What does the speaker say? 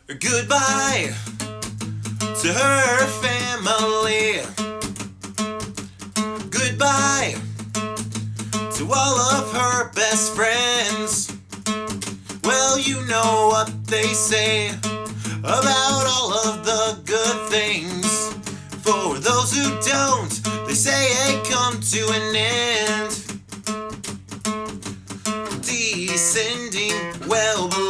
Goodbye to her family. Goodbye to all of her best friends. Well, you know what they say about all of the good things. For those who don't, they say they come to an end. Descending well below